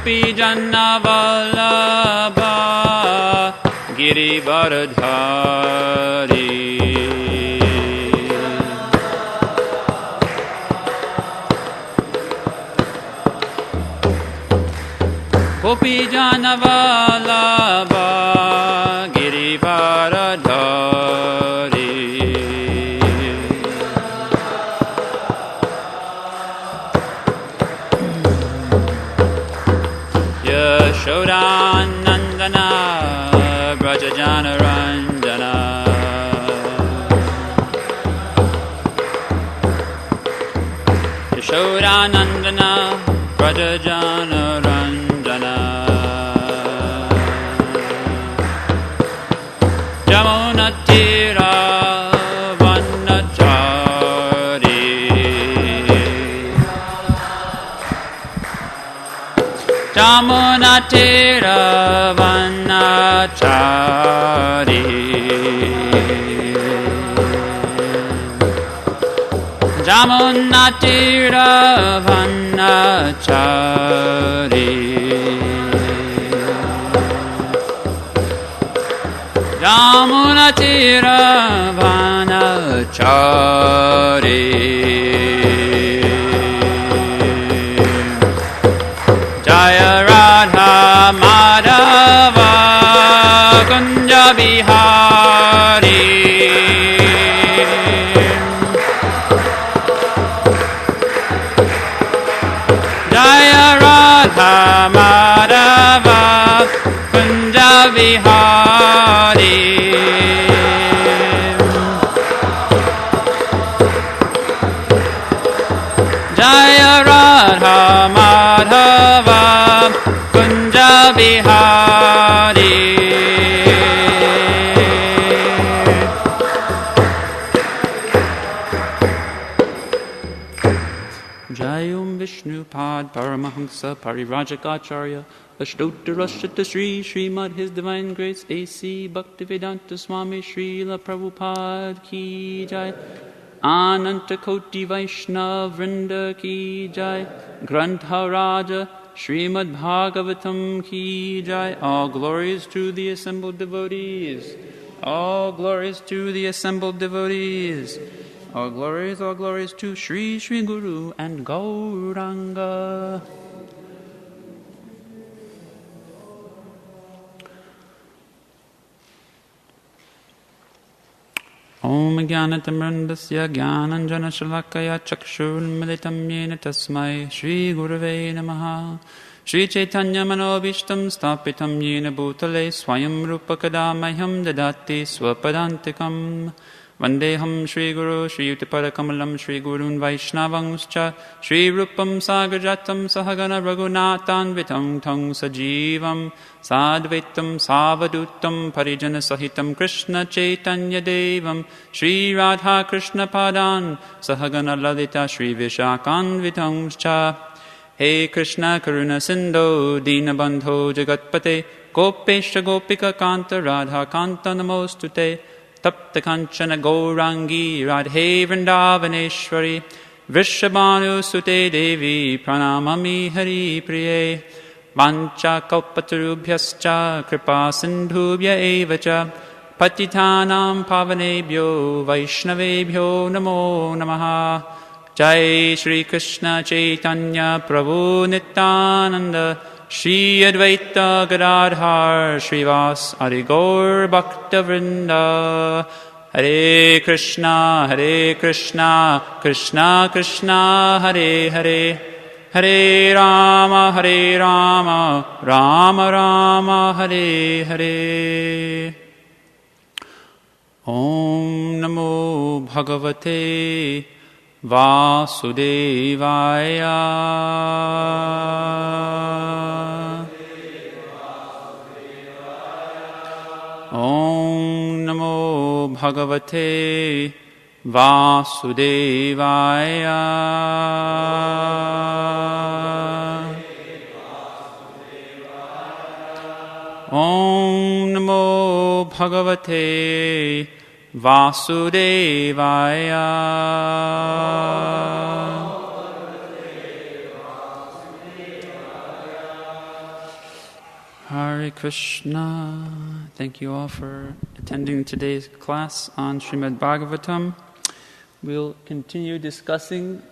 Gopi Jana Vallabha Girivaradhari. Gopi Jana Vallabha Girivaradhari. Yashodanandana Brajajana Ranjana. Yashodanandana Brajajana Ranjana. Jamuna Tira Vanachari. Jamuna Tira Vanachari. Jamuna Tira Vanachari. Jamuna Tira Vanachari. Jaya Radha Madhava Kunja Bihari. Jaya Radha Madhava Kunja Bihari. Jaya Radha Madhava Kunja Bihari. Jayum Vishnupad Paramahamsa Parivrajacharya Ashtotarashata Sri Srimad His Divine Grace A.C. Bhaktivedanta Swami Srila Prabhupada Ki Jai. Ananta Koti Vaishnav Vrinda Ki Jai. Grantha Raja Srimad Bhagavatam Ki Jai. All glories to the assembled devotees. All glories to the assembled devotees. All glories to Sri Sri Guru and Gauranga. Om Jnanatamrandasya Jnananjana Shalakaya Chakshurmilitam Yena Tasmai Shri Gurave Namaha. Shri Chaitanya Manobishtam Stapitam Yena Bhutale Swayam Rupakadamayam Dadati Swapadantikam. Vandeham Shri Guru Shri Utipadakamalam Shri Gurun Vaishnavangscha Shri Rupam Sagrajatam Sahagana Raghunathan Vitam Tang Sajivam Sadvaitam Savadutam Parijana Sahitam Krishna Chaitanya Devam Shri Radha Krishna Padan Sahagana Lalita Shri Vishakan Vitangscha. Hey Krishna Karuna Sindho Dinabandho Jagatpate Gopesha Gopika Kanta Radha Kanta Namostute Tapta Kanchana Gaurangi Radhe Vrindavaneshwari Vrishabhanu Sute Devi Pranamami Hari Priye Vancha Kalpatarubhyascha Kripa Sindhubhya Evacha Patitanam Pavanebhyo Vaishnavebhyo Namo Namaha. Jai Shri Krishna Chaitanya Prabhu Nityananda Shri Advaita Gadadhar Srivas Adi Gaur Bhakta Vrinda. Hare Krishna Krishna Krishna Hare Hare Hare Rama Rama Rama Hare Hare. Om Namo Bhagavate Vasudevaya. Om Namo Bhagavate Vasudevaya. Om Namo Bhagavate Vasudevaya. Hare Krishna. Thank you all for attending today's class on Srimad Bhagavatam. We'll continue discussing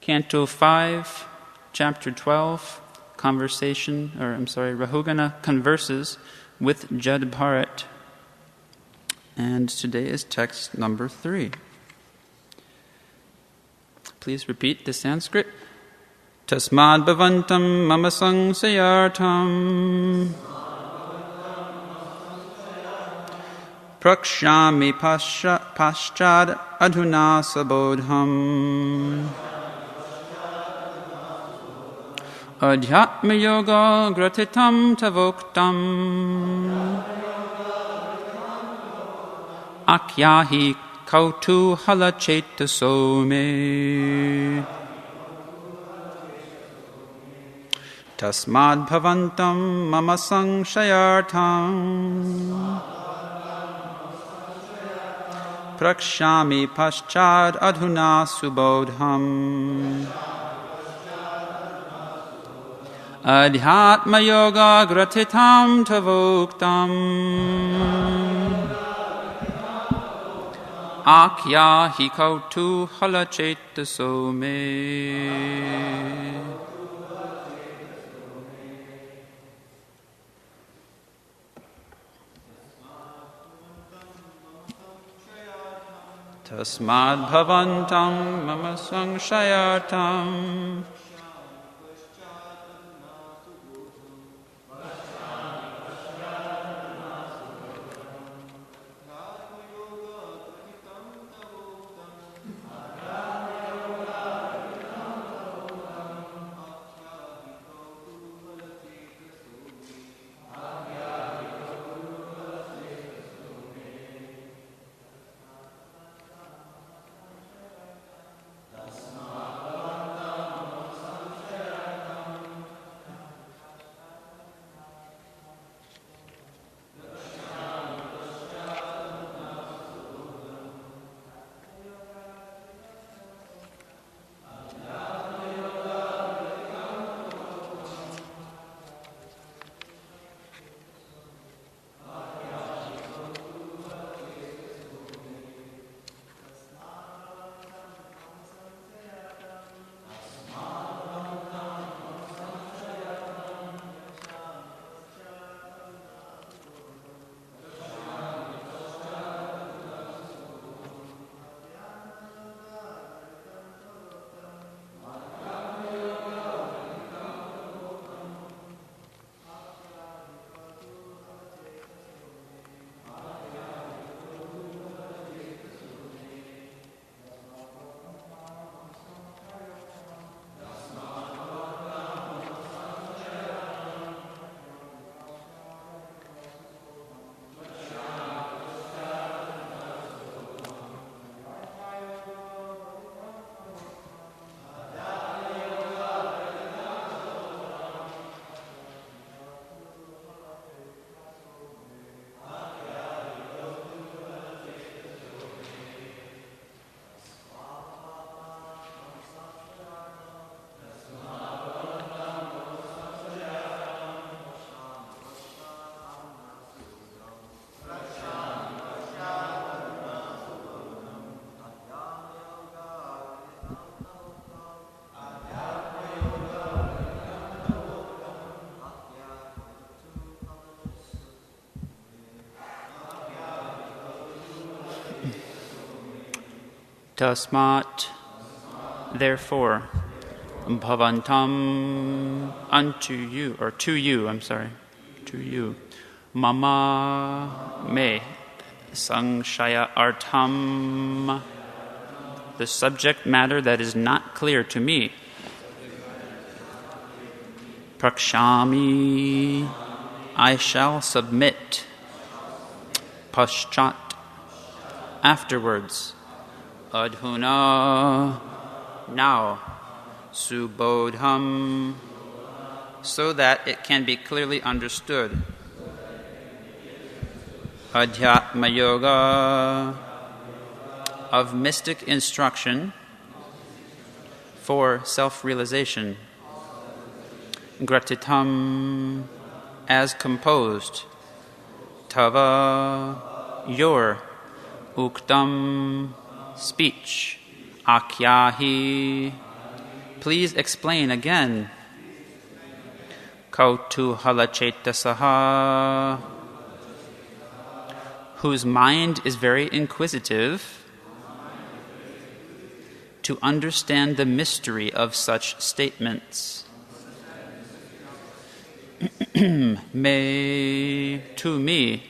Canto 5, Chapter 12, Rahugana converses with Jad Bharat. And today is text number 3. Please repeat the Sanskrit. Tasmad bhavantam mama sangsayartam prakshami paschad adhuna sabodham adhyatma yoga gratitam tavoktam akyahi kautu halachetaso me Tasmad bhavantam mama sangshayartam prakshami paschad adhuna subodham adhyatma yoga gratitam tavoktam akya hikautu halachetaso me. Tasmad bhavantam mama sangshayartam Tasmat, therefore, bhavantam, to you, mama, me, sangshaya artam, the subject matter that is not clear to me. Prakshami, I shall submit. Paschat, afterwards. Adhuna, now. Subodham, so that it can be clearly understood. Adhyatma yoga, of mystic instruction for self-realization. Gratitam, as composed. Tava, your, uktam, speech, akyahi, please explain again. Kautuhalachetasaha, whose mind is very inquisitive to understand the mystery of such statements. May to me.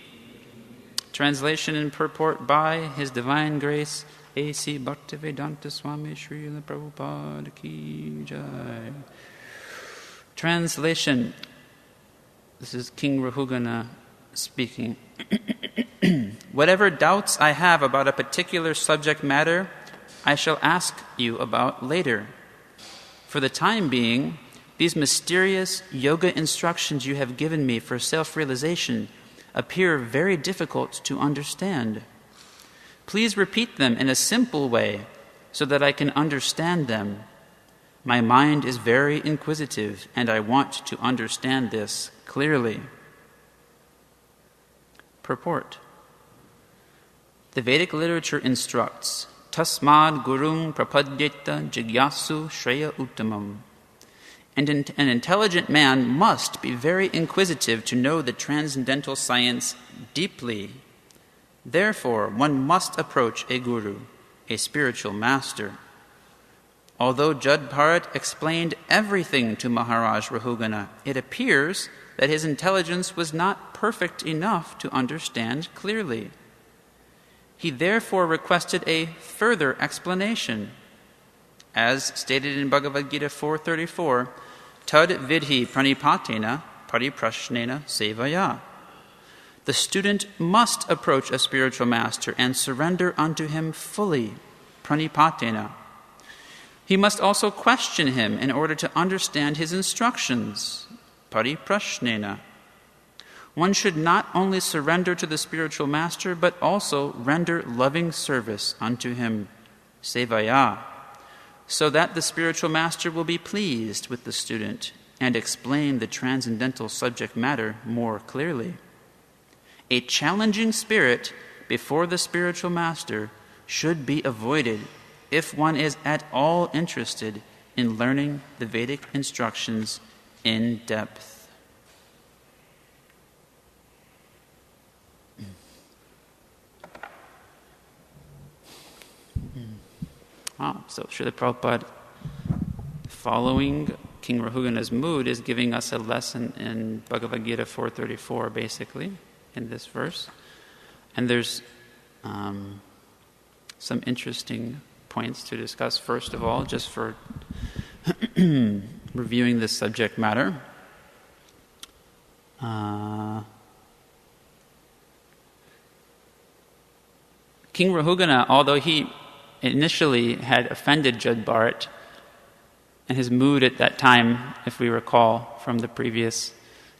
Translation and purport by His Divine Grace A.C. Bhaktivedanta Swami Srila Prabhupada Ki Jai. Translation. This is King Rahugana speaking. Whatever doubts I have about a particular subject matter, I shall ask you about later. For the time being, these mysterious yoga instructions you have given me for self-realization appear very difficult to understand. Please repeat them in a simple way so that I can understand them. My mind is very inquisitive and I want to understand this clearly. Purport. The Vedic literature instructs, Tasmad gurung prapadyeta jigyasu shreya uttamam. And an intelligent man must be very inquisitive to know the transcendental science deeply. Therefore, one must approach a guru, a spiritual master. Although Jad Bharat explained everything to Maharaj Rahugana, it appears that his intelligence was not perfect enough to understand clearly. He therefore requested a further explanation. As stated in Bhagavad Gita 4.34, Tad vidhi pranipatena pariprashnena sevaya. The student must approach a spiritual master and surrender unto him fully, pranipatena. He must also question him in order to understand his instructions, pariprashnena. One should not only surrender to the spiritual master, but also render loving service unto him, sevaya, so that the spiritual master will be pleased with the student and explain the transcendental subject matter more clearly. A challenging spirit before the spiritual master should be avoided if one is at all interested in learning the Vedic instructions in depth. So Srila Prabhupada, following King Rahugana's mood, is giving us a lesson in Bhagavad Gita 4.34, basically, in this verse. And there's some interesting points to discuss. First of all, just for reviewing this subject matter, King Rahugana, although he initially had offended Jad Bharat, and his mood at that time, if we recall from the previous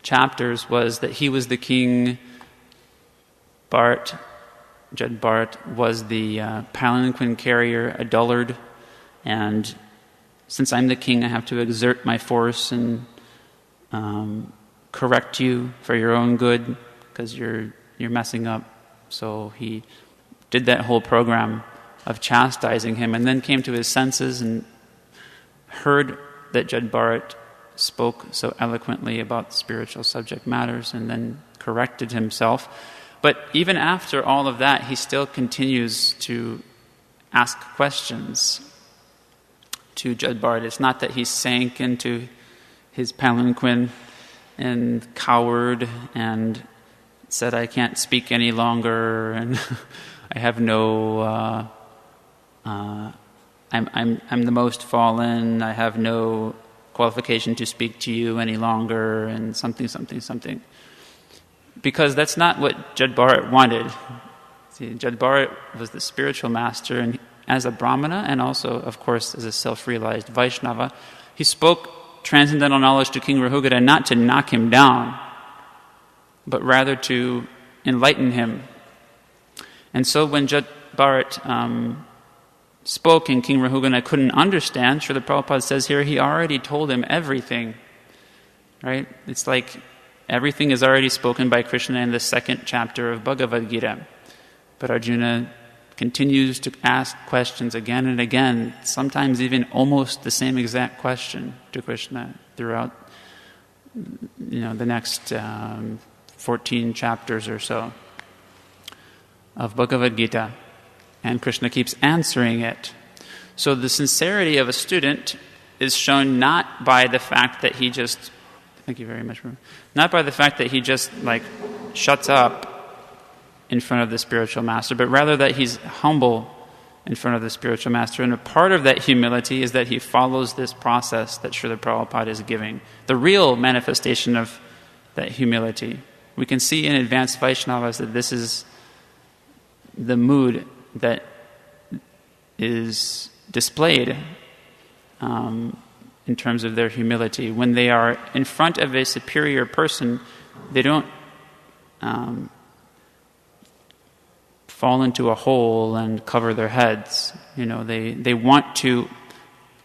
chapters, was that he was the king, Jad Bharat was the palanquin carrier, a dullard, and since I'm the king, I have to exert my force and correct you for your own good, because you're messing up. So he did that whole program of chastising him, and then came to his senses and heard that Jad Bharat spoke so eloquently about spiritual subject matters, and then corrected himself. But even after all of that, he still continues to ask questions to Jad Bharat. It's not that he sank into his palanquin and cowered and said, I can't speak any longer, and I have no... I'm the most fallen, I have no qualification to speak to you any longer, and something. Because that's not what Jad Bharat wanted. See, Jad Bharat was the spiritual master, and as a Brahmana, and also, of course, as a self-realized Vaishnava, he spoke transcendental knowledge to King Rahugana not to knock him down, but rather to enlighten him. And so when Jad Bharat spoke and King Rahugana couldn't understand, Srila Prabhupada says here, he already told him everything. Right? It's like everything is already spoken by Krishna in the 2nd chapter of Bhagavad Gita. But Arjuna continues to ask questions again and again, sometimes even almost the same exact question to Krishna throughout the next 14 chapters or so of Bhagavad Gita. And Krishna keeps answering it. So the sincerity of a student is shown not by the fact that he just, thank you very much, not by the fact that he just shuts up in front of the spiritual master, but rather that he's humble in front of the spiritual master. And a part of that humility is that he follows this process that Srila Prabhupada is giving. The real manifestation of that humility. We can see in advanced Vaishnavas that this is the mood that is displayed in terms of their humility. When they are in front of a superior person, they don't fall into a hole and cover their heads. They want to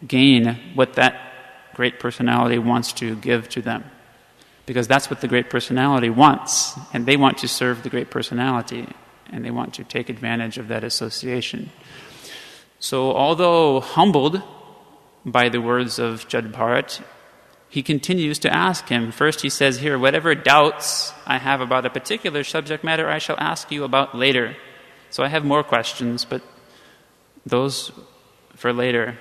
gain what that great personality wants to give to them, because that's what the great personality wants, and they want to serve the great personality, and they want to take advantage of that association. So although humbled by the words of Jad Bharat, he continues to ask him. First he says here, whatever doubts I have about a particular subject matter, I shall ask you about later. So I have more questions, but those for later.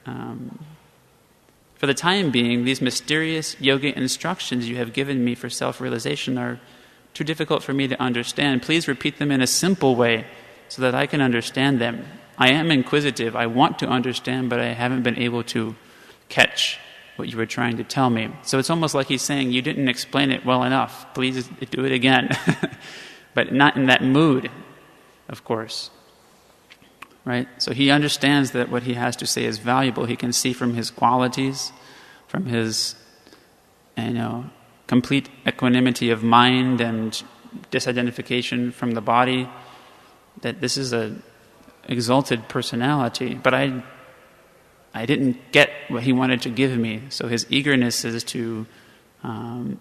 For the time being, these mysterious yoga instructions you have given me for self-realization are too difficult for me to understand. Please repeat them in a simple way so that I can understand them. I am inquisitive. I want to understand, but I haven't been able to catch what you were trying to tell me. So it's almost like he's saying, you didn't explain it well enough. Please do it again. But not in that mood, of course. Right? So he understands that what he has to say is valuable. He can see from his qualities, from his, complete equanimity of mind and disidentification from the body, that this is a exalted personality. But I didn't get what he wanted to give me. So his eagerness is to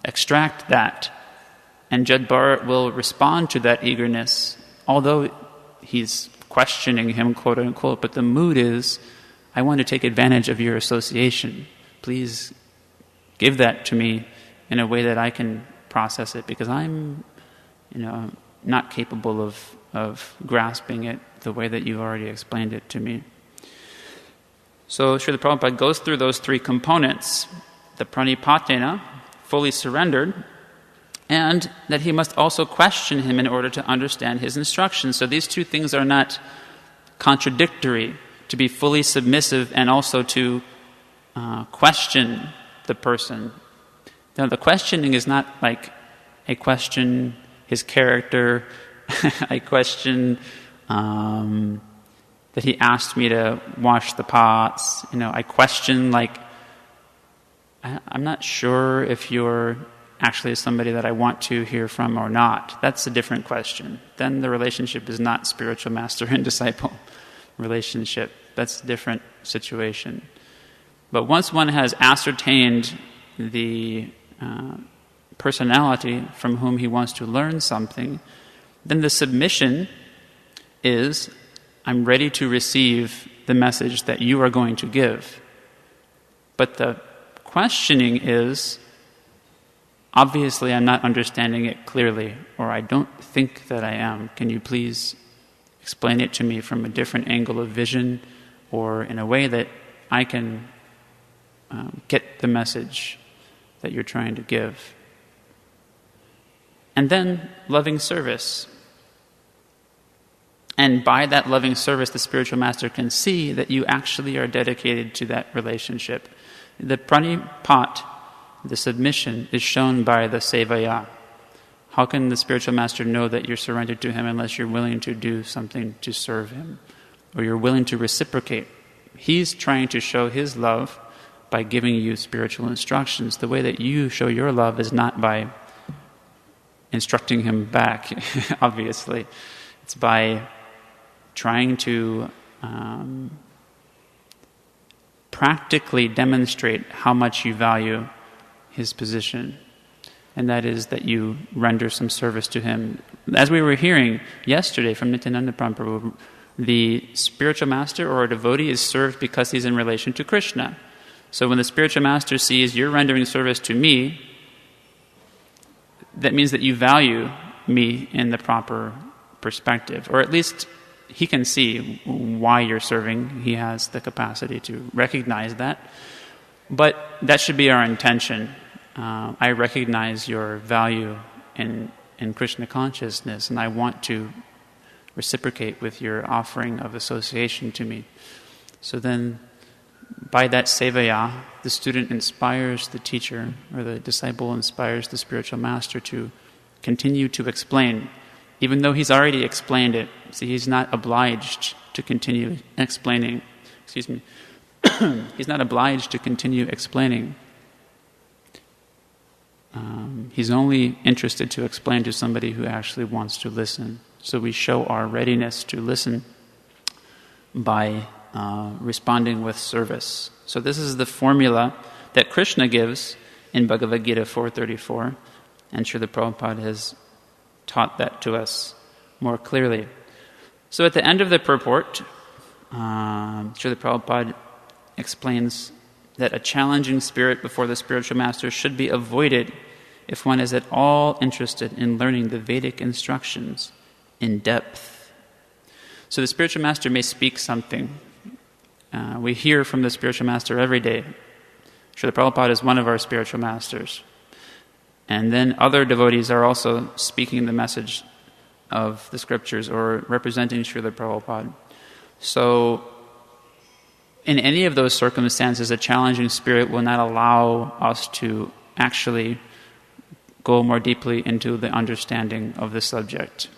extract that. And Jad Bharat will respond to that eagerness, although he's questioning him, quote unquote, but the mood is, I want to take advantage of your association. Please give that to me in a way that I can process it, because I'm, not capable of grasping it the way that you've already explained it to me. So Srila Prabhupada goes through those 3 components, the pranipatena, fully surrendered, and that he must also question him in order to understand his instructions. So these 2 things are not contradictory, to be fully submissive and also to question the person. Now the questioning is not like I question his character, I question that he asked me to wash the pots. I question I'm not sure if you're actually somebody that I want to hear from or not. That's a different question. Then the relationship is not spiritual master and disciple relationship. That's a different situation. But once one has ascertained the personality from whom he wants to learn something, then the submission is, I'm ready to receive the message that you are going to give. But the questioning is, obviously I'm not understanding it clearly, or I don't think that I am. Can you please explain it to me from a different angle of vision, or in a way that I can get the message that you're trying to give? And then loving service. And by that loving service, the spiritual master can see that you actually are dedicated to that relationship. The pranipat, the submission, is shown by the sevaya. How can the spiritual master know that you're surrendered to him unless you're willing to do something to serve him, or you're willing to reciprocate? He's trying to show his love by giving you spiritual instructions. The way that you show your love is not by instructing him back, obviously. It's by trying to practically demonstrate how much you value his position. and that is that you render some service to him. As we were hearing yesterday from Nityananda Prabhu, the spiritual master or a devotee is served because he's in relation to Krishna. So when the spiritual master sees you're rendering service to me, that means that you value me in the proper perspective, or at least he can see why you're serving. He has the capacity to recognize that. But that should be our intention. I recognize your value in Krishna consciousness, and I want to reciprocate with your offering of association to me. So then, by that sevaya, the student inspires the teacher, or the disciple inspires the spiritual master to continue to explain, even though he's already explained it. See, he's not obliged to continue explaining. Excuse me. He's not obliged to continue explaining. He's only interested to explain to somebody who actually wants to listen. So we show our readiness to listen by responding with service. So this is the formula that Krishna gives in Bhagavad Gita 4.34, and Srila Prabhupada has taught that to us more clearly. So at the end of the purport, Srila Prabhupada explains that a challenging spirit before the spiritual master should be avoided if one is at all interested in learning the Vedic instructions in depth. So the spiritual master may speak something. We hear from the spiritual master every day. Srila Prabhupada is one of our spiritual masters. And then other devotees are also speaking the message of the scriptures or representing Srila Prabhupada. So in any of those circumstances, a challenging spirit will not allow us to actually go more deeply into the understanding of the subject.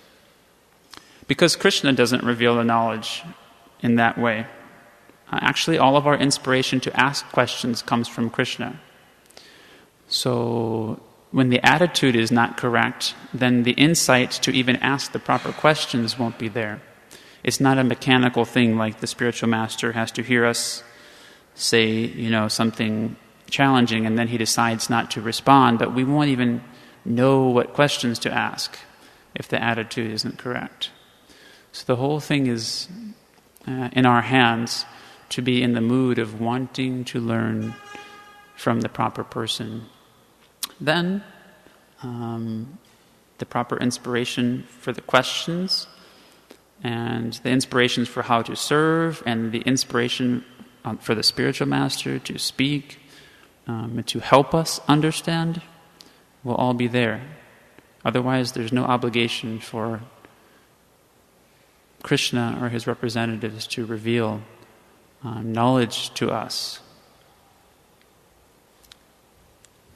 Because Krishna doesn't reveal the knowledge in that way. Actually, all of our inspiration to ask questions comes from Krishna. So when the attitude is not correct, then the insight to even ask the proper questions won't be there. It's not a mechanical thing like the spiritual master has to hear us say, something challenging, and then he decides not to respond, but we won't even know what questions to ask if the attitude isn't correct. So the whole thing is in our hands to be in the mood of wanting to learn from the proper person. Then the proper inspiration for the questions, and the inspirations for how to serve, and the inspiration for the spiritual master to speak, and to help us understand, will all be there. Otherwise, there's no obligation for Krishna or his representatives to reveal knowledge to us.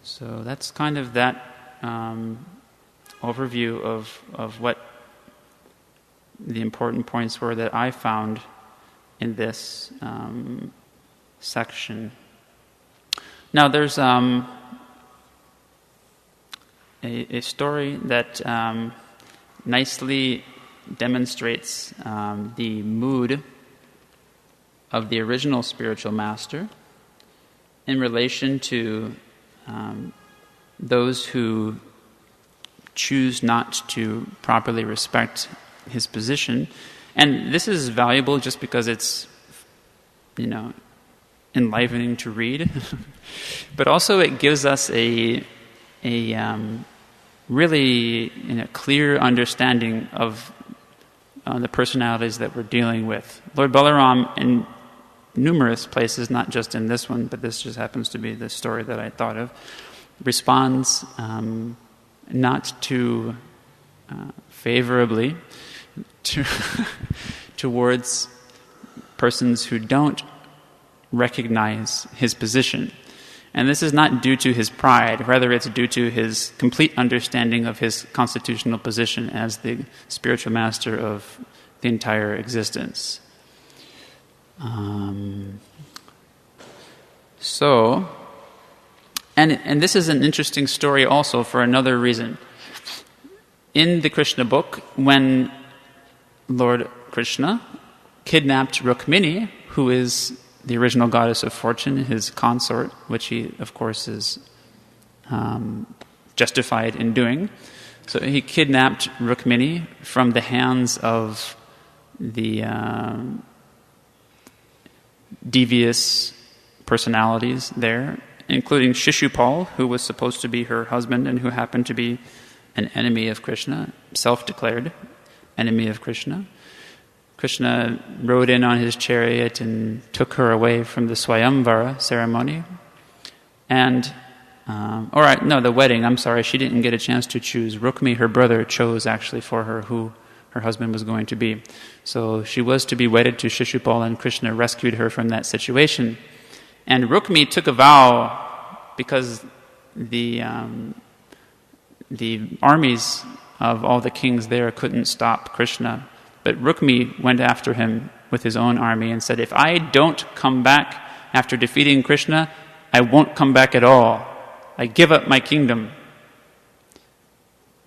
So that's kind of that overview of what the important points were that I found in this section. Now there's a story that nicely demonstrates the mood of the original spiritual master in relation to those who choose not to properly respect his position. And this is valuable just because it's, enlivening to read. But also it gives us a really clear understanding of the personalities that we're dealing with. Lord Balaram, in numerous places, not just in this one, but this just happens to be the story that I thought of, responds not too favorably towards persons who don't recognize his position. And this is not due to his pride, rather it's due to his complete understanding of his constitutional position as the spiritual master of the entire existence. And this is an interesting story also for another reason. In the Krishna book, when Lord Krishna kidnapped Rukmini, who is the original goddess of fortune, his consort, which he, of course, is justified in doing. So he kidnapped Rukmini from the hands of the devious personalities there, including Shishupal, who was supposed to be her husband and who happened to be an enemy of Krishna, self-declared enemy of Krishna. Krishna rode in on his chariot and took her away from the Swayamvara ceremony. And, the wedding, I'm sorry, she didn't get a chance to choose. Rukmi, her brother, chose actually for her who her husband was going to be. So she was to be wedded to Shishupal, and Krishna rescued her from that situation. And Rukmi took a vow because the armies of all the kings there couldn't stop Krishna. But Rukmi went after him with his own army and said, if I don't come back after defeating Krishna, I won't come back at all. I give up my kingdom.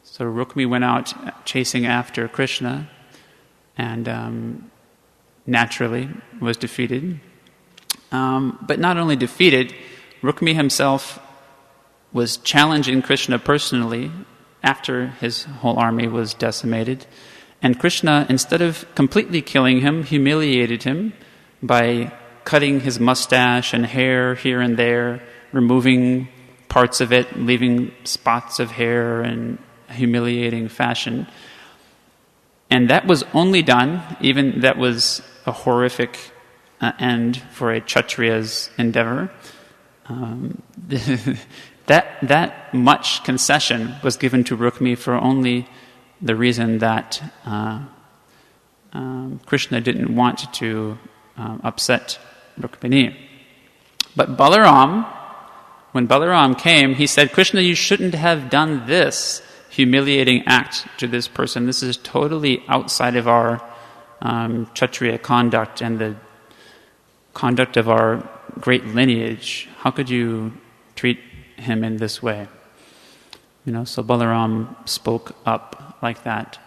So Rukmi went out chasing after Krishna and naturally was defeated. But not only defeated, Rukmi himself was challenging Krishna personally after his whole army was decimated. And Krishna, instead of completely killing him, humiliated him by cutting his mustache and hair here and there, removing parts of it, leaving spots of hair in a humiliating fashion. And that was only done, even that was a horrific end for a Kshatriya's endeavor. That much concession was given to Rukmi for only the reason that Krishna didn't want to upset Rukmini. But Balaram, when Balaram came, he said, Krishna, you shouldn't have done this humiliating act to this person. This is totally outside of our Kshatriya conduct and the conduct of our great lineage. How could you treat him in this way? So Balaram spoke up like that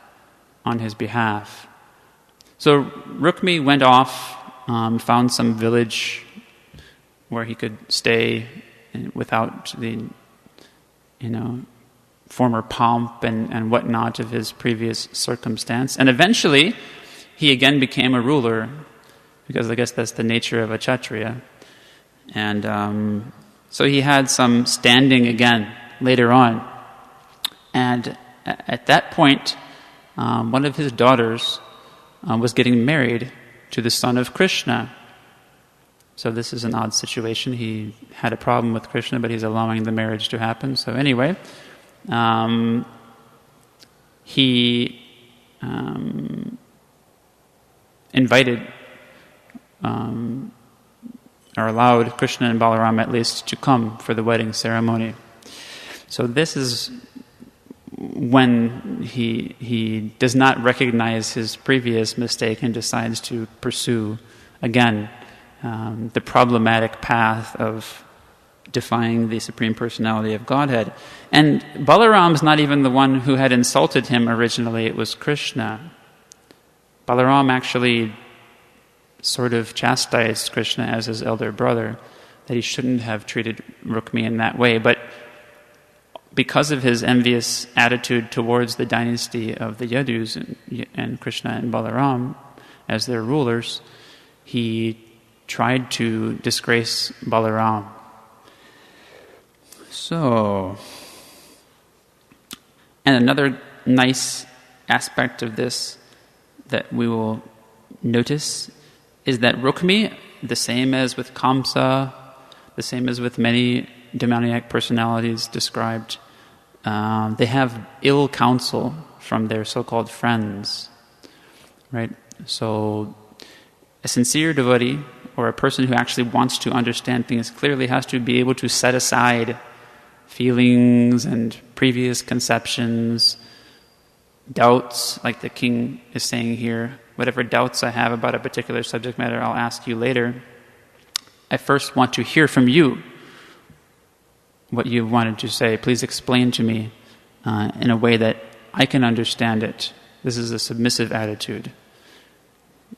on his behalf. So Rukmi went off, found some village where he could stay without the, former pomp and whatnot of his previous circumstance. And eventually, he again became a ruler, because I guess that's the nature of a Kshatriya. And so he had some standing again later on. And at that point, one of his daughters was getting married to the son of Krishna. So this is an odd situation. He had a problem with Krishna, but he's allowing the marriage to happen. So anyway, he invited or allowed Krishna and Balaram at least to come for the wedding ceremony. So this is when he does not recognize his previous mistake and decides to pursue again the problematic path of defying the Supreme Personality of Godhead. And Balaram's not even the one who had insulted him originally, it was Krishna. Balaram actually sort of chastised Krishna as his elder brother, that he shouldn't have treated Rukmi in that way. But because of his envious attitude towards the dynasty of the Yadus and Krishna and Balaram as their rulers, he tried to disgrace Balaram. So, and another nice aspect of this that we will notice is that Rukmi, the same as with Kamsa, the same as with many demoniac personalities described, they have ill counsel from their so-called friends, right? So a sincere devotee, or a person who actually wants to understand things clearly, has to be able to set aside feelings and previous conceptions, doubts, like the king is saying here. Whatever doubts I have about a particular subject matter, I'll ask you later. I first want to hear from you what you wanted to say. Please explain to me in a way that I can understand it. This is a submissive attitude.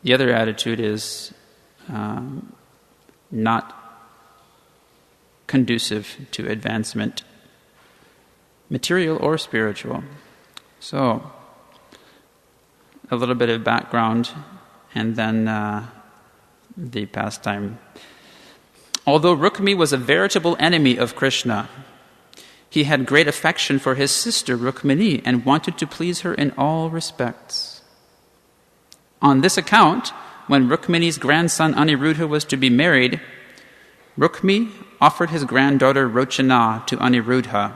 The other attitude is not conducive to advancement. material or spiritual. So, a little bit of background, and then the pastime. Although Rukmi was a veritable enemy of Krishna, he had great affection for his sister Rukmini and wanted to please her in all respects. On this account, when Rukmini's grandson Aniruddha was to be married, Rukmi offered his granddaughter Rochana to Aniruddha.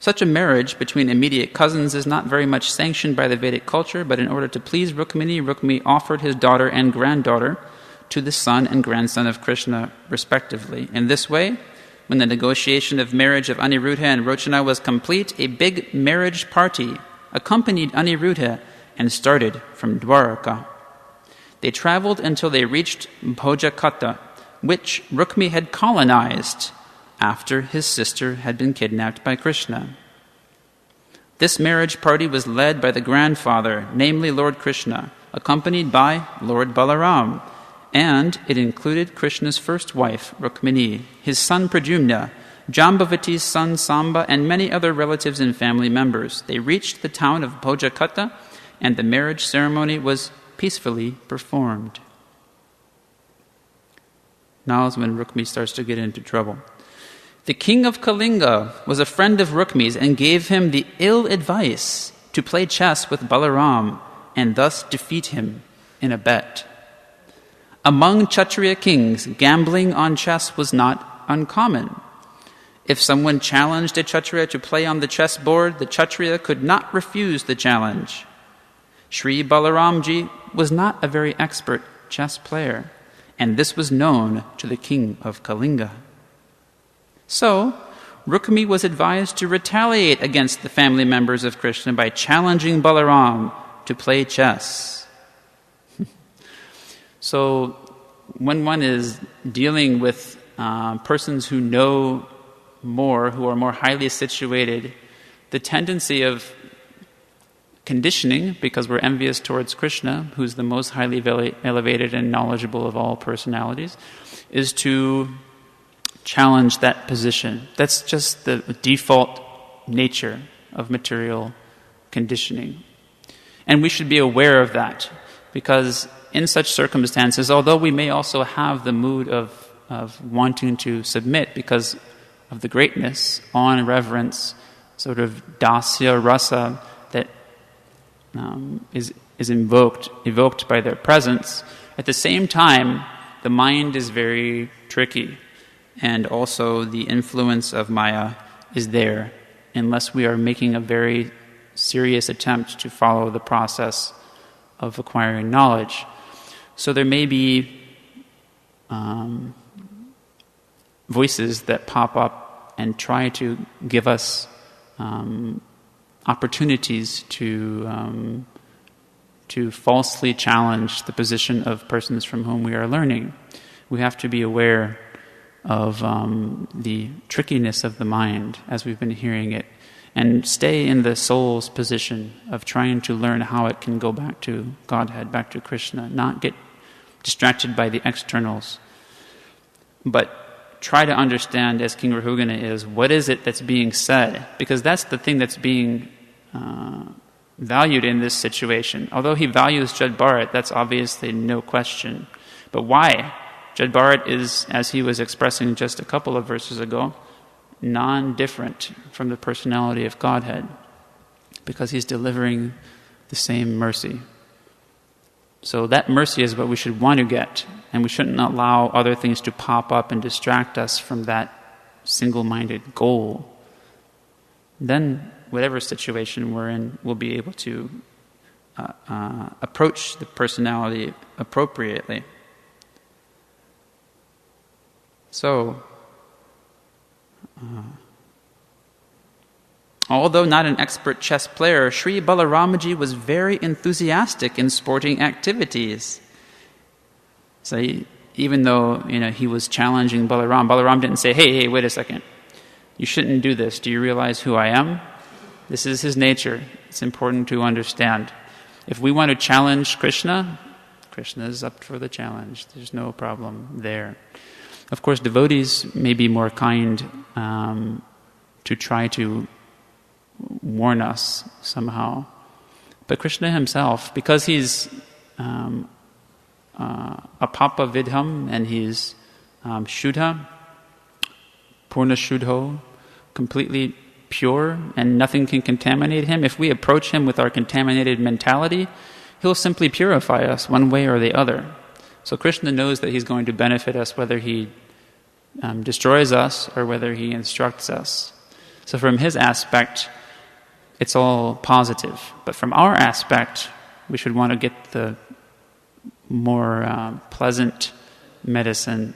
Such a marriage between immediate cousins is not very much sanctioned by the Vedic culture, but in order to please Rukmini, Rukmi offered his daughter and granddaughter to the son and grandson of Krishna, respectively. In this way, when the negotiation of marriage of Aniruddha and Rochana was complete, a big marriage party accompanied Aniruddha and started from Dwaraka. They traveled until they reached Bhojakata, which Rukmi had colonized after his sister had been kidnapped by Krishna. This marriage party was led by the grandfather, namely Lord Krishna, accompanied by Lord Balaram, and it included Krishna's first wife, Rukmini, his son Pradyumna, Jambavati's son Samba, and many other relatives and family members. They reached the town of Bhojakata, and the marriage ceremony was peacefully performed. Now is when Rukmi starts to get into trouble. The king of Kalinga was a friend of Rukmi's and gave him the ill advice to play chess with Balaram and thus defeat him in a bet. Among Kshatriya kings, gambling on chess was not uncommon. If someone challenged a Kshatriya to play on the chessboard, the Kshatriya could not refuse the challenge. Sri Balaramji was not a very expert chess player, and this was known to the king of Kalinga. So, Rukmi was advised to retaliate against the family members of Krishna by challenging Balaram to play chess. So, when one is dealing with persons who know more, who are more highly situated, the tendency of conditioning, because we're envious towards Krishna, who's the most highly elevated and knowledgeable of all personalities, is to challenge that position. That's just the default nature of material conditioning. And we should be aware of that, because in such circumstances, although we may also have the mood of wanting to submit because of the greatness, awe and reverence, sort of dasya rasa that is evoked by their presence, at the same time, the mind is very tricky, and also the influence of Maya is there, unless we are making a very serious attempt to follow the process of acquiring knowledge. So there may be voices that pop up and try to give us opportunities to falsely challenge the position of persons from whom we are learning. We have to be aware of the trickiness of the mind as we've been hearing it, and stay in the soul's position of trying to learn how it can go back to Godhead, back to Krishna, not get distracted by the externals, but try to understand, as King Rahugana is, what is it that's being said, because that's the thing that's being valued in this situation. Although he values Jad Bharat, that's obviously no question. But why? Jad Bharat is, as he was expressing just a couple of verses ago, non-different from the personality of Godhead, because he's delivering the same mercy. So that mercy is what we should want to get, and we shouldn't allow other things to pop up and distract us from that single-minded goal. Then, whatever situation we're in, we'll be able to approach the personality appropriately. So, although not an expert chess player, Sri Balaramaji was very enthusiastic in sporting activities. So even though he was challenging Balaram, Balaram didn't say, hey, wait a second. You shouldn't do this. Do you realize who I am? This is his nature. It's important to understand. If we want to challenge Krishna, Krishna is up for the challenge. There's no problem there. Of course, devotees may be more kind to try to warn us somehow. But Krishna himself, because he's apapa vidham, and he's shuddha, purna shuddho, completely pure, and nothing can contaminate him. If we approach him with our contaminated mentality, he'll simply purify us one way or the other. So Krishna knows that he's going to benefit us whether he destroys us or whether he instructs us. So from his aspect, it's all positive. But from our aspect, we should want to get the more pleasant medicine.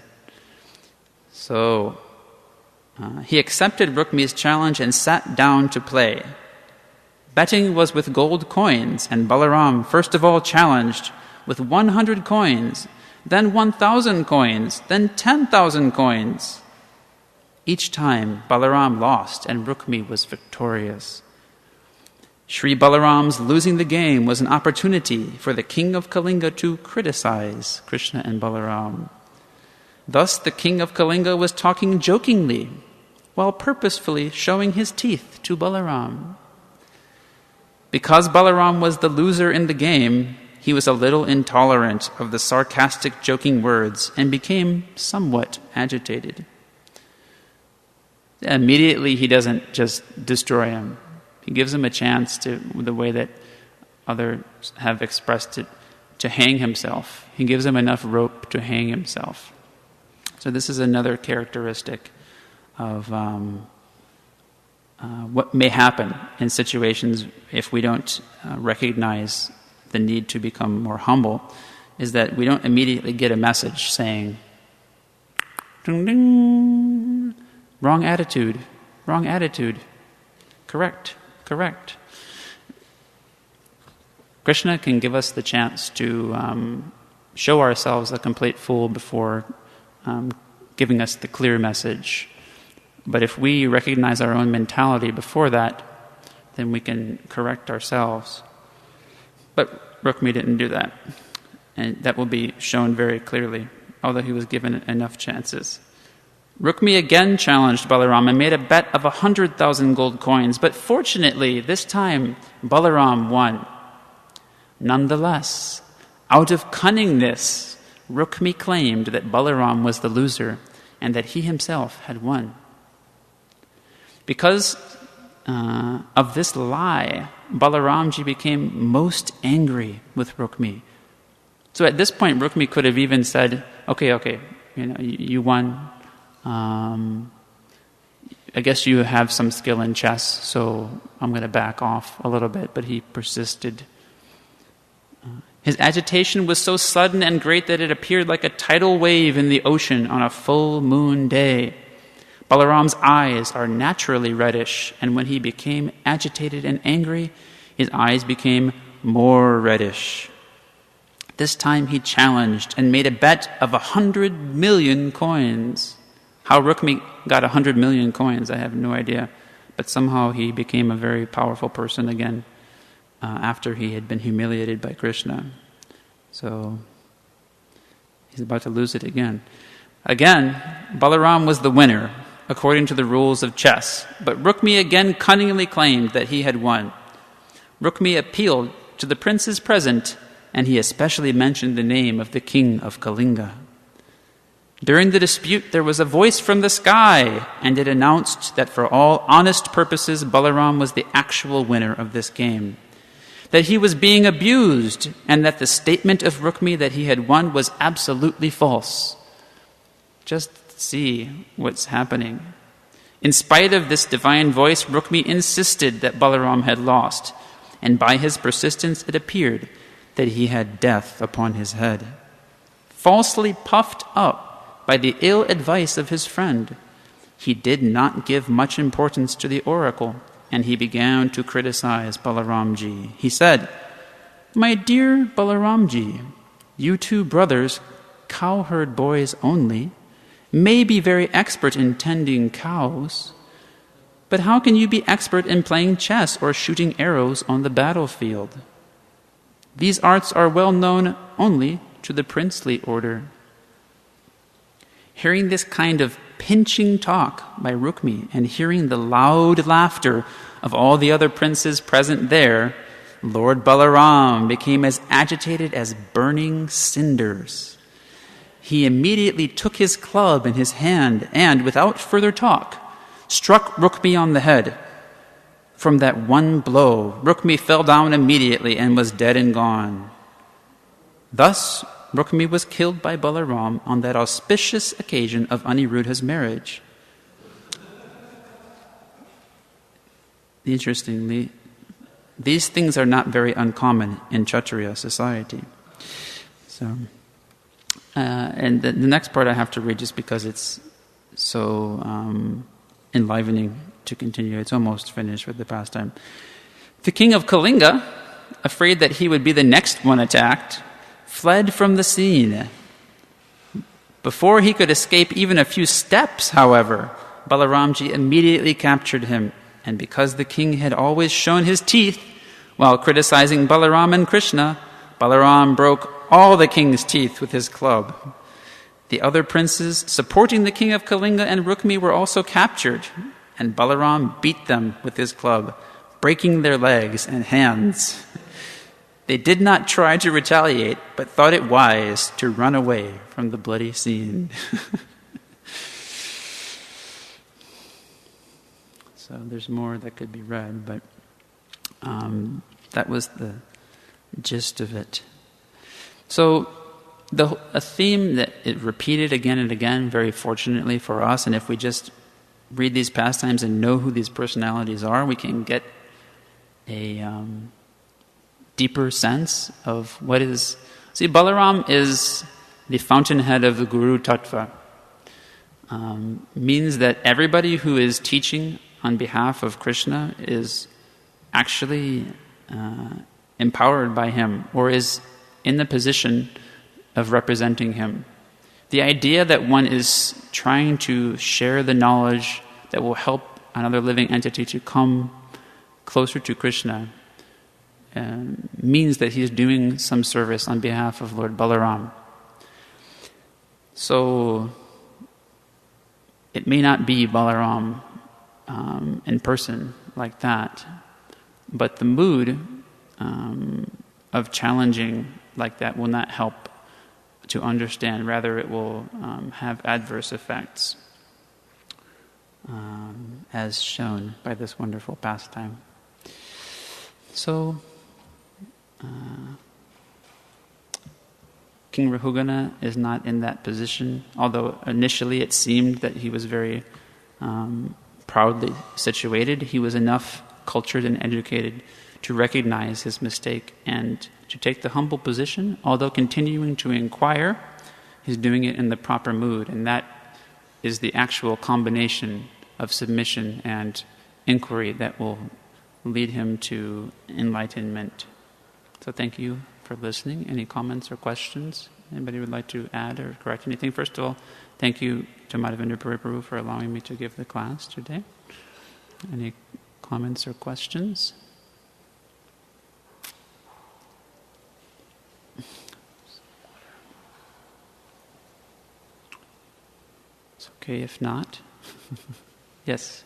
So he accepted Rukmi's challenge and sat down to play. Betting was with gold coins, and Balaram first of all challenged with 100 coins, then 1,000 coins, then 10,000 coins. Each time Balaram lost and Rukmi was victorious. Sri Balaram's losing the game was an opportunity for the king of Kalinga to criticize Krishna and Balaram. Thus the king of Kalinga was talking jokingly, while purposefully showing his teeth to Balaram. Because Balaram was the loser in the game, he was a little intolerant of the sarcastic joking words and became somewhat agitated. Immediately he doesn't just destroy him. He gives him a chance to, the way that others have expressed it, to hang himself. He gives him enough rope to hang himself. So this is another characteristic of what may happen in situations if we don't recognize the need to become more humble, is that we don't immediately get a message saying, ding, ding, wrong attitude, correct. Krishna can give us the chance to show ourselves a complete fool before giving us the clear message. But if we recognize our own mentality before that, then we can correct ourselves. But Rukmi didn't do that. And that will be shown very clearly, although he was given enough chances. Rukmi again challenged Balaram and made a bet of 100,000 gold coins. But fortunately, this time, Balaram won. Nonetheless, out of cunningness, Rukmi claimed that Balaram was the loser and that he himself had won. Because of this lie, Balaramji became most angry with Rukmi. So at this point, Rukmi could have even said, okay, you won. I guess you have some skill in chess, so I'm going to back off a little bit. But he persisted. His agitation was so sudden and great that it appeared like a tidal wave in the ocean on a full moon day. Balaram's eyes are naturally reddish, and when he became agitated and angry, his eyes became more reddish. This time he challenged and made a bet of 100 million coins. How Rukmi got 100 million coins, I have no idea. But somehow he became a very powerful person again after he had been humiliated by Krishna. So he's about to lose it again. Again, Balaram was the winner, according to the rules of chess. But Rukmi again cunningly claimed that he had won. Rukmi appealed to the princes present, and he especially mentioned the name of the king of Kalinga. During the dispute, there was a voice from the sky, and it announced that for all honest purposes, Balaram was the actual winner of this game, that he was being abused, and that the statement of Rukmi that he had won was absolutely false. Just see what's happening. In spite of this divine voice, Rukmi insisted that Balaram had lost, and by his persistence it appeared that he had death upon his head. Falsely puffed up by the ill advice of his friend, he did not give much importance to the oracle, and he began to criticize Balaramji. He said, "My dear Balaramji, you two brothers, cowherd boys only, may be very expert in tending cows, but how can you be expert in playing chess or shooting arrows on the battlefield? These arts are well known only to the princely order." Hearing this kind of pinching talk by Rukmi and hearing the loud laughter of all the other princes present there, Lord Balaram became as agitated as burning cinders. He immediately took his club in his hand and, without further talk, struck Rukmi on the head. From that one blow, Rukmi fell down immediately and was dead and gone. Thus, Rukmi was killed by Balaram on that auspicious occasion of Aniruddha's marriage. Interestingly, these things are not very uncommon in Kshatriya society. So, and the next part I have to read just because it's so enlivening to continue. It's almost finished with the pastime. The king of Kalinga, afraid that he would be the next one attacked, fled from the scene. Before he could escape even a few steps, however, Balaramji immediately captured him, and because the king had always shown his teeth while criticizing Balaram and Krishna, Balaram broke all the king's teeth with his club. The other princes supporting the king of Kalinga and Rukmi were also captured, and Balaram beat them with his club, breaking their legs and hands. They did not try to retaliate, but thought it wise to run away from the bloody scene. So there's more that could be read, but that was the gist of it. So a theme that it repeated again and again, very fortunately for us, and if we just read these pastimes and know who these personalities are, we can get a deeper sense of what is... See, Balaram is the fountainhead of the Guru Tattva. Means that everybody who is teaching on behalf of Krishna is actually empowered by him or is in the position of representing him. The idea that one is trying to share the knowledge that will help another living entity to come closer to Krishna means that he is doing some service on behalf of Lord Balaram. So it may not be Balaram in person like that, but the mood of challenging like that will not help to understand. Rather, it will have adverse effects, as shown by this wonderful pastime. So, King Rahugana is not in that position, although initially it seemed that he was very proudly situated. He was enough cultured and educated to recognize his mistake and to take the humble position, although continuing to inquire. He's doing it in the proper mood, and that is the actual combination of submission and inquiry that will lead him to enlightenment. So thank you for listening. Any comments or questions? Anybody would like to add or correct anything? First of all, thank you to Madhavendra Prabhu for allowing me to give the class today. Any comments or questions? It's okay if not. Yes.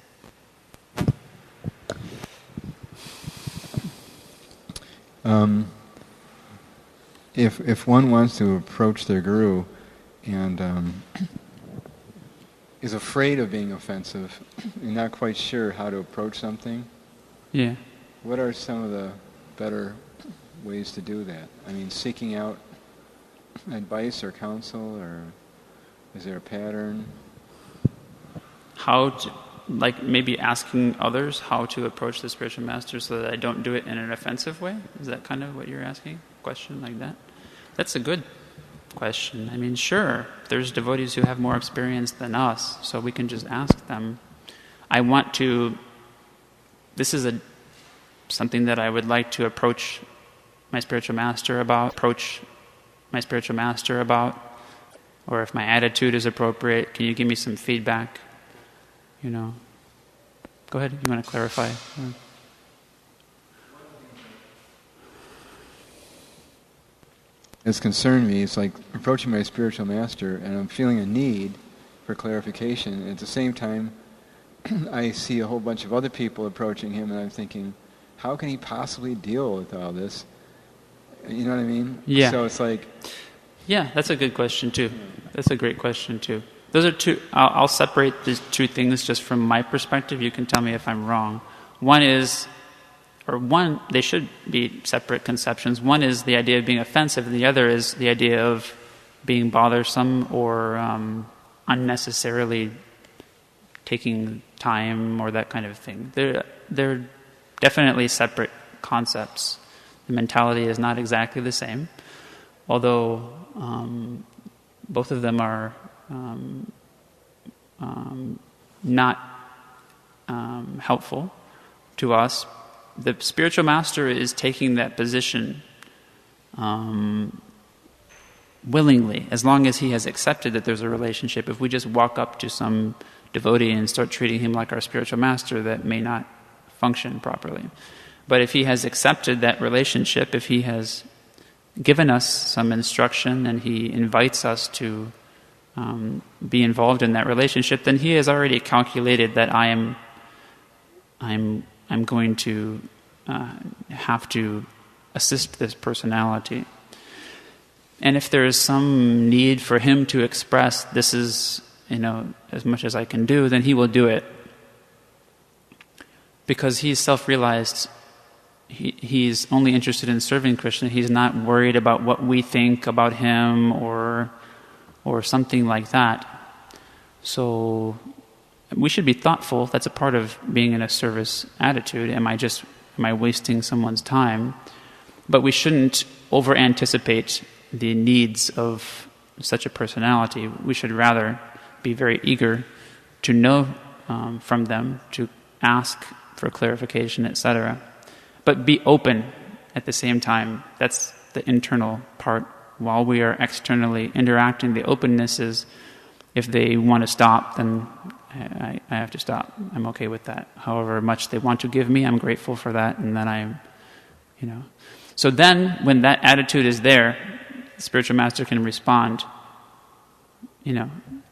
If one wants to approach their guru and is afraid of being offensive and not quite sure how to approach something, Yeah. what are some of the better ways to do that? I mean, seeking out advice or counsel, or is there a pattern? How to, like maybe asking others how to approach the spiritual master so that I don't do it in an offensive way? Is that kind of what you're asking? A question like that? That's a good question. I mean, sure, there's devotees who have more experience than us, so we can just ask them. This is something that I would like to approach my spiritual master about, or if my attitude is appropriate, can you give me some feedback? You know, go ahead, if you want to clarify. It's concerned me. It's like approaching my spiritual master and I'm feeling a need for clarification. At the same time, I see a whole bunch of other people approaching him, and I'm thinking, how can he possibly deal with all this? You know what I mean? Yeah. So it's like... Yeah, that's a good question too. That's a great question too. Those are two... I'll separate these two things just from my perspective. You can tell me if I'm wrong. They should be separate conceptions. One is the idea of being offensive, and the other is the idea of being bothersome or unnecessarily taking time or that kind of thing. They're definitely separate concepts. The mentality is not exactly the same, although both of them are not helpful to us. The spiritual master is taking that position willingly, as long as he has accepted that there's a relationship. If we just walk up to some devotee and start treating him like our spiritual master, that may not function properly. But if he has accepted that relationship, if he has given us some instruction and he invites us to be involved in that relationship, then he has already calculated that I'm going to have to assist this personality. And if there is some need for him to express, this is, as much as I can do, then he will do it. Because he's self-realized, he's only interested in serving Krishna. He's not worried about what we think about him or something like that. So we should be thoughtful. That's a part of being in a service attitude. Am I wasting someone's time? But we shouldn't over-anticipate the needs of such a personality. We should rather be very eager to know from them, to ask for clarification, etc. But be open at the same time. That's the internal part. While we are externally interacting, the openness is, if they want to stop, then I have to stop. I'm okay with that. However much they want to give me, I'm grateful for that, and then So then, when that attitude is there, the spiritual master can respond,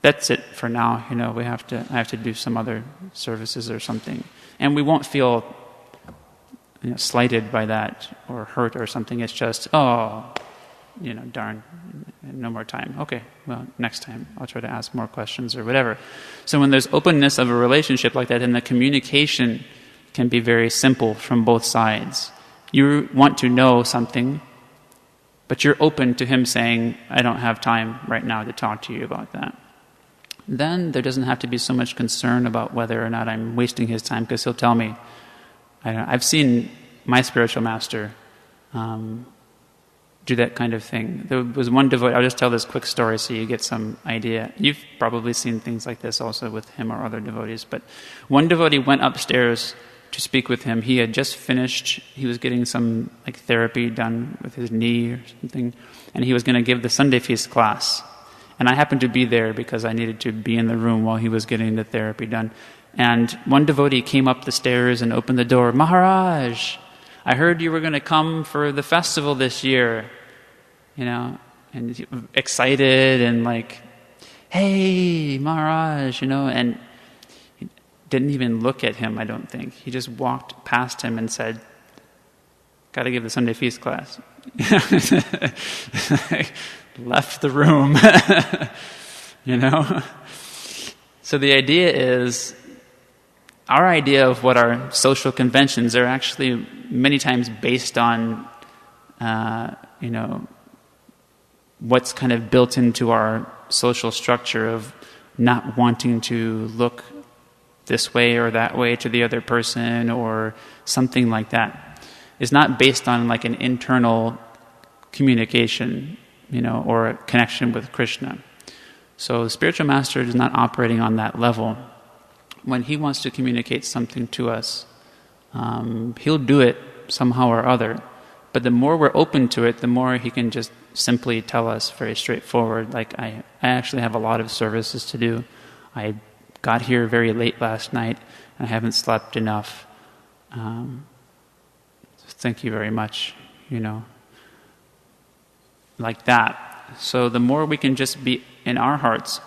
that's it for now. I have to do some other services or something. And we won't feel slighted by that or hurt or something. It's just, darn, no more time. Okay, well, next time I'll try to ask more questions or whatever. So when there's openness of a relationship like that, then the communication can be very simple from both sides. You want to know something, but you're open to him saying, I don't have time right now to talk to you about that. Then there doesn't have to be so much concern about whether or not I'm wasting his time, because he'll tell me. I've seen my spiritual master do that kind of thing. There was one devotee, I'll just tell this quick story so you get some idea. You've probably seen things like this also with him or other devotees, but one devotee went upstairs to speak with him. He had just finished, he was getting some therapy done with his knee or something, and he was going to give the Sunday feast class. And I happened to be there because I needed to be in the room while he was getting the therapy done. And one devotee came up the stairs and opened the door. Maharaj, I heard you were going to come for the festival this year. And excited and hey, Maharaj, and he didn't even look at him, I don't think. He just walked past him and said, got to give the Sunday feast class. Left the room. So the idea is, our idea of what are social conventions are actually many times based on, what's kind of built into our social structure of not wanting to look this way or that way to the other person or something like that. It's not based on an internal communication, or a connection with Krishna. So the spiritual master is not operating on that level. When he wants to communicate something to us, he'll do it somehow or other. But the more we're open to it, the more he can just simply tell us very straightforward, I actually have a lot of services to do. I got here very late last night, and I haven't slept enough. Thank you very much, like that. So the more we can just be in our hearts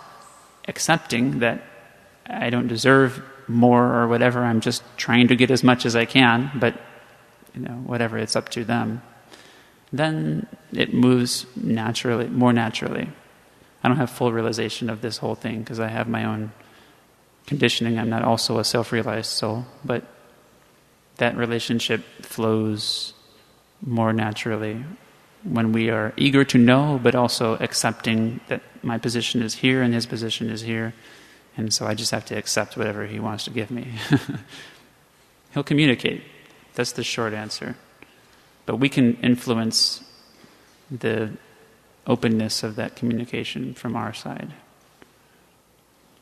accepting that I don't deserve more or whatever. I'm just trying to get as much as I can, but whatever, it's up to them. Then it moves naturally, more naturally. I don't have full realization of this whole thing because I have my own conditioning. I'm not also a self-realized soul, but that relationship flows more naturally when we are eager to know, but also accepting that my position is here and his position is here, and so I just have to accept whatever he wants to give me. He'll communicate. That's the short answer. But we can influence the openness of that communication from our side.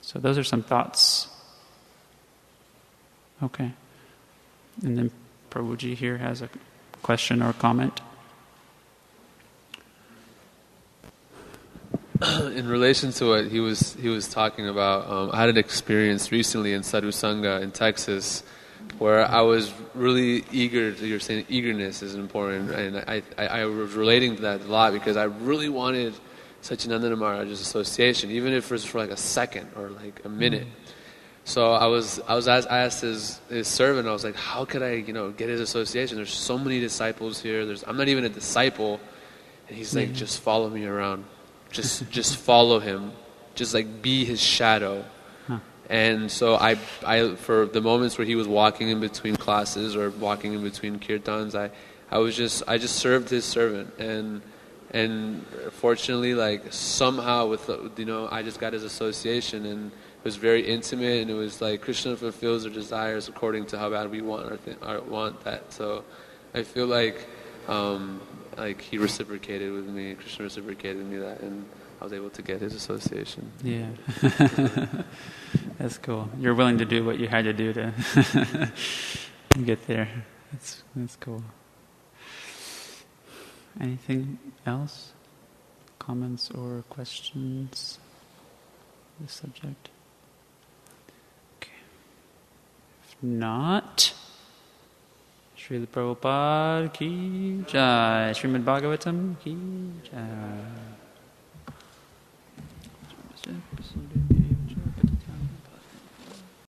So those are some thoughts. Okay. And then Prabhuji here has a question or comment. In relation to what he was talking about, I had an experience recently in Sadhu Sangha in Texas where I was really eager. You're saying eagerness is important, and I was relating to that a lot because I really wanted Satchidananda Maharaj's association, even if it was for like a second or like a minute. So I asked his servant, I was like, how could I get his association? There's so many disciples here. I'm not even a disciple, and he's like, just follow me around. Just follow him. Just like be his shadow. And so I for the moments where he was walking in between classes or walking in between kirtans, I just served his servant, and fortunately, like somehow with I just got his association, and it was very intimate, and it was like Krishna fulfills our desires according to how bad we want that. So I feel like he reciprocated with me, Krishna reciprocated with me that, and I was able to get his association. Yeah. That's cool. You're willing to do what you had to do to get there. That's cool. Anything else? Comments or questions on the subject? Okay. If not, Srila Prabhupada ki jai. Srimad Bhagavatam ki jai.